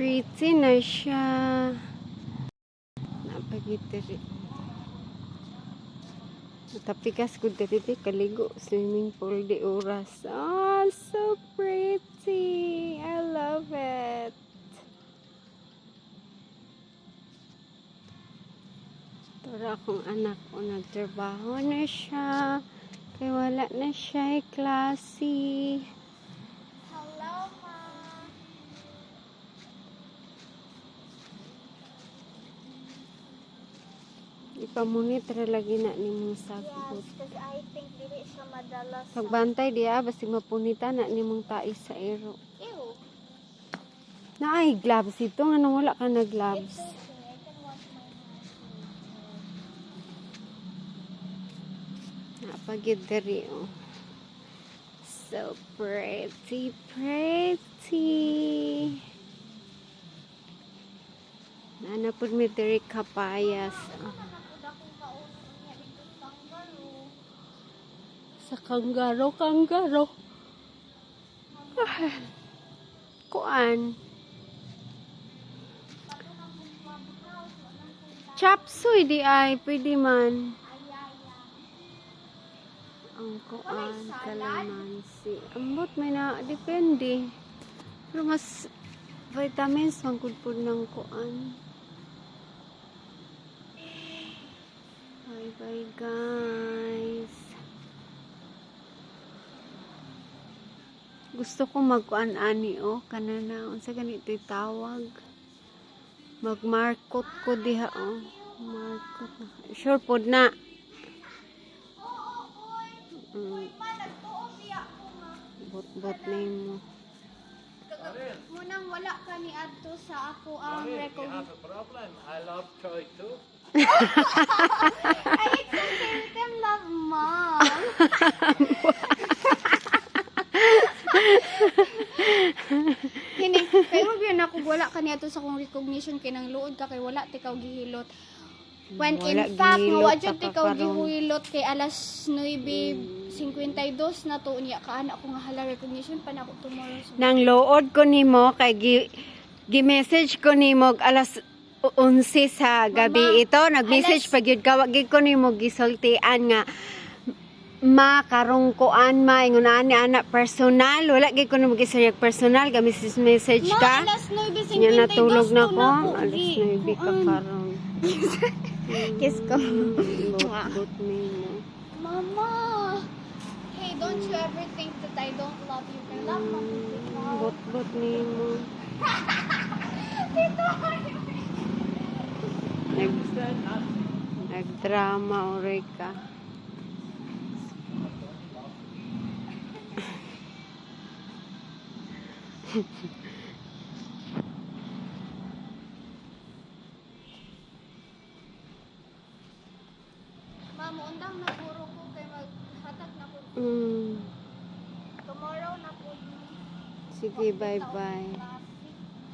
pretty na siya. Napagitiri. Matapikas ko dito kaligo. Swimming pool di oras. Oh, so pretty. I love it. Tura akong anak ko nagtrabaho na siya. Kaya wala na siya klase. Hello, Ma. Ipamonitor lagi na ni mong sagot. Yes, because I think dili siya madalas. Pagbantay diya, basta mapunita na ni mong tais sa ero. Ew. Na ay gloves ito. Anong wala ka na gloves? It's okay. I can wash my hands. Napagid diri oh. So pretty, pretty. Nanapod mi diri kapayas. Oh. Sa kanggaro. Ah, kuan. Chapsuy di ay, pwede man. Ang kuan, kalamansi. Ambot may na, depende. Pero mas vitamins, mangkudpud ng kuan. Bye guys. Gusto ko magkuan-ani kanana unsa ganito tawag. Magmarkot ko diha Markot na. Sure pod na. Bot nimo. Munang wala ka ni adto sa ako ang recognition. I love toy too. Ay, it's okay. We can love Mom. Kini, kay Rubian ako wala ka ni adto sa akong recognition kay nang luod ka kay wala tikaw gihilot. When Wala in fact, gihilot wa jud ka tikaw karon. gihilot kay alas 9:52 na to niya kaana ko nga hala recognition pa na ako tomorrow. So, Nang lood ko nimo kay gi-message ko nimo alas 11 sa gabi Mama, ito. Nag-message alas- pag yun kawag ko nimo gisultian nga karong kuan ingon ani anak personal wala gid ko nimo gisayag personal ga message Ma, ka. alas 9:52 Nya natulog na ko. ako Alas 9 ka karon. Kiss ko. Bot nimo. Mama! Hey, don't you ever think that I don't love you. I love Mama. Bot nimo. Nagdrama oray ka. Mama, undang na puro ko kay maghatag na ko. Mm. Tomorrow na po. Sige, bye-bye.